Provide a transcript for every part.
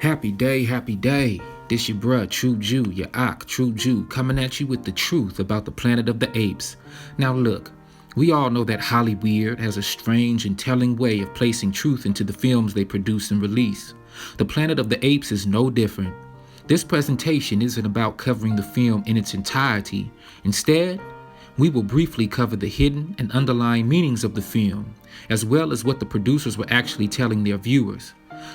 Happy day. This your bruh, True Jew, your Ak, True Jew, coming at you with the truth about the planet of the apes. Now look, we all know that Hollywood has a strange and telling way of placing truth into the films they produce and release. The Planet of the Apes is no different. This presentation isn't about covering the film in its entirety. Instead, we will briefly cover the hidden and underlying meanings of the film, as well as what the producers were actually telling their viewers.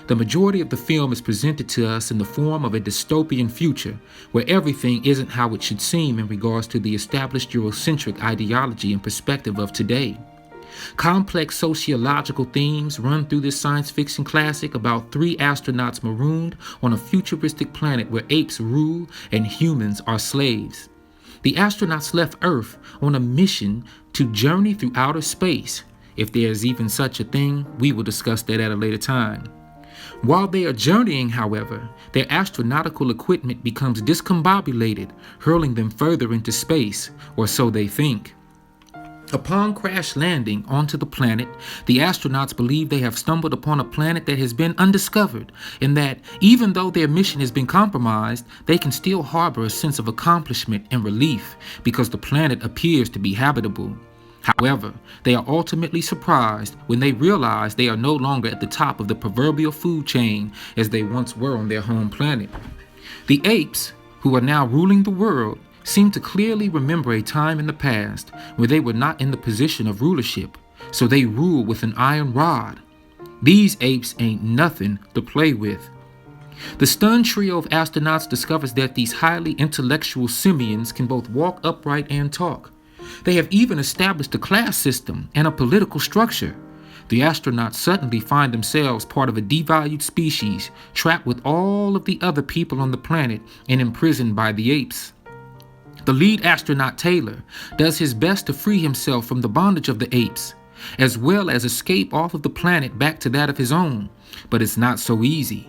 The majority of the film is presented to us in the form of a dystopian future where everything isn't how it should seem in regards to the established Eurocentric ideology and perspective of today. Complex sociological themes run through this science fiction classic about 3 astronauts marooned on a futuristic planet where apes rule and humans are slaves. The astronauts left Earth on a mission to journey through outer space. If there's even such a thing, we will discuss that at a later time. While they are journeying, however, their astronautical equipment becomes discombobulated, hurling them further into space, or so they think. Upon crash landing onto the planet, the astronauts believe they have stumbled upon a planet that has been undiscovered, and that even though their mission has been compromised, they can still harbor a sense of accomplishment and relief because the planet appears to be habitable. However, they are ultimately surprised when they realize they are no longer at the top of the proverbial food chain as they once were on their home planet. The apes, who are now ruling the world, seem to clearly remember a time in the past where they were not in the position of rulership, so they rule with an iron rod. These apes ain't nothing to play with. The stunned trio of astronauts discovers that these highly intellectual simians can both walk upright and talk. They have even established a class system and a political structure. The astronauts suddenly find themselves part of a devalued species, trapped with all of the other people on the planet and imprisoned by the apes. The lead astronaut, Taylor, does his best to free himself from the bondage of the apes, as well as escape off of the planet back to that of his own, but it's not so easy.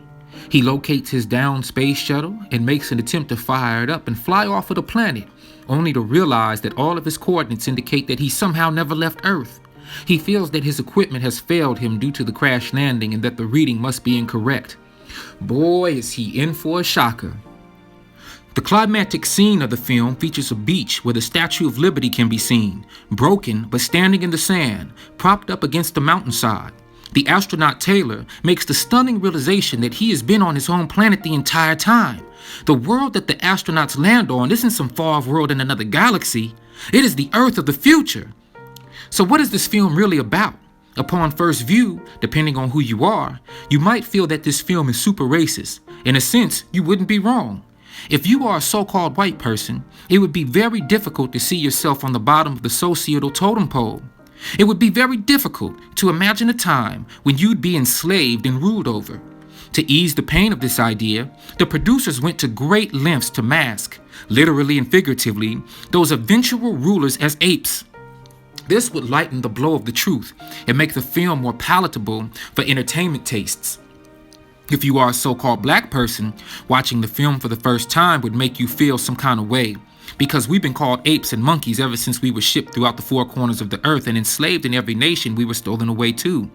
He locates his downed space shuttle and makes an attempt to fire it up and fly off of the planet, only to realize that all of his coordinates indicate that he somehow never left Earth. He feels that his equipment has failed him due to the crash landing and that the reading must be incorrect. Boy, is he in for a shocker. The climactic scene of the film features a beach where the Statue of Liberty can be seen, broken but standing in the sand, propped up against the mountainside. The astronaut Taylor makes the stunning realization that he has been on his home planet the entire time. The world that the astronauts land on isn't some far-off world in another galaxy. It is the Earth of the future. So what is this film really about? Upon first view, depending on who you are, you might feel that this film is super racist. In a sense, you wouldn't be wrong. If you are a so-called white person, it would be very difficult to see yourself on the bottom of the societal totem pole. It would be very difficult to imagine a time when you'd be enslaved and ruled over. To ease the pain of this idea, the producers went to great lengths to mask, literally and figuratively, those eventual rulers as apes. This would lighten the blow of the truth and make the film more palatable for entertainment tastes. If you are a so-called black person, watching the film for the first time would make you feel some kind of way, because we've been called apes and monkeys ever since we were shipped throughout the 4 corners of the earth and enslaved in every nation we were stolen away to.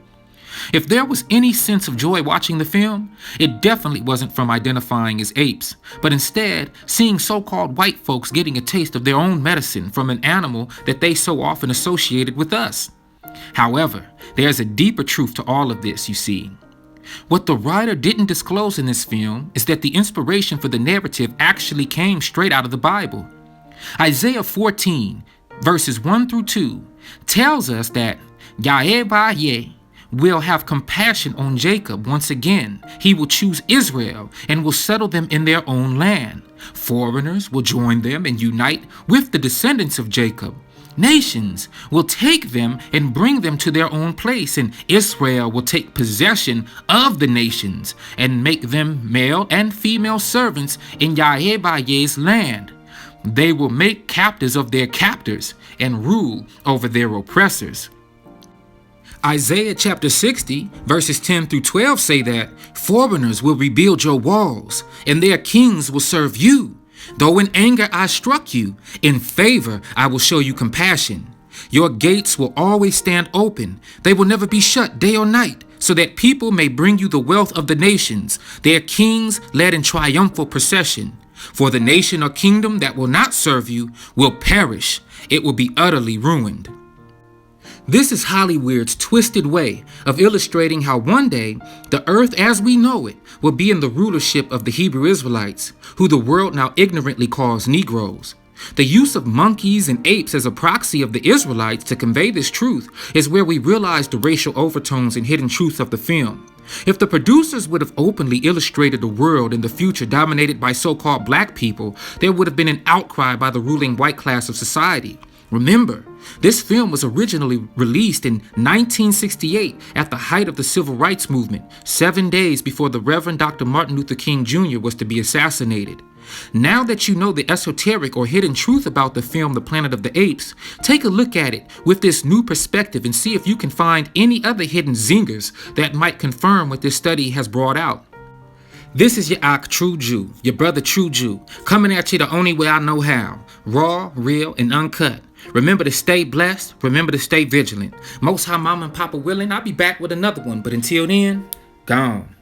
If there was any sense of joy watching the film, it definitely wasn't from identifying as apes, but instead seeing so-called white folks getting a taste of their own medicine from an animal that they so often associated with us. However, there's a deeper truth to all of this, you see. What the writer didn't disclose in this film is that the inspiration for the narrative actually came straight out of the Bible. Isaiah 14, verses 1 through 2, tells us that Yahweh will have compassion on Jacob once again. He will choose Israel and will settle them in their own land. Foreigners will join them and unite with the descendants of Jacob. Nations will take them and bring them to their own place, and Israel will take possession of the nations and make them male and female servants in Yahweh's land. They will make captives of their captors and rule over their oppressors. Isaiah chapter 60, verses 10 through 12 say that foreigners will rebuild your walls, and their kings will serve you. Though in anger I struck you, in favor I will show you compassion. Your gates will always stand open. They will never be shut day or night, so that people may bring you the wealth of the nations, their kings led in triumphal procession. For the nation or kingdom that will not serve you will perish. It will be utterly ruined. This is Hollywood's twisted way of illustrating how one day the earth as we know it will be in the rulership of the Hebrew Israelites, who the world now ignorantly calls Negroes. The use of monkeys and apes as a proxy of the Israelites to convey this truth is where we realize the racial overtones and hidden truths of the film. If the producers would have openly illustrated a world in the future dominated by so-called black people, there would have been an outcry by the ruling white class of society. Remember, this film was originally released in 1968 at the height of the Civil Rights Movement, 7 days before the Reverend Dr. Martin Luther King Jr. was to be assassinated. Now that you know the esoteric or hidden truth about the film The Planet of the Apes, take a look at it with this new perspective and see if you can find any other hidden zingers that might confirm what this study has brought out. This is your Ak True Jew, your brother True Jew, coming at you the only way I know how, raw, real, and uncut. Remember to stay blessed, remember to stay vigilant. Most High Mama and Papa willing, I'll be back with another one, but until then, gone.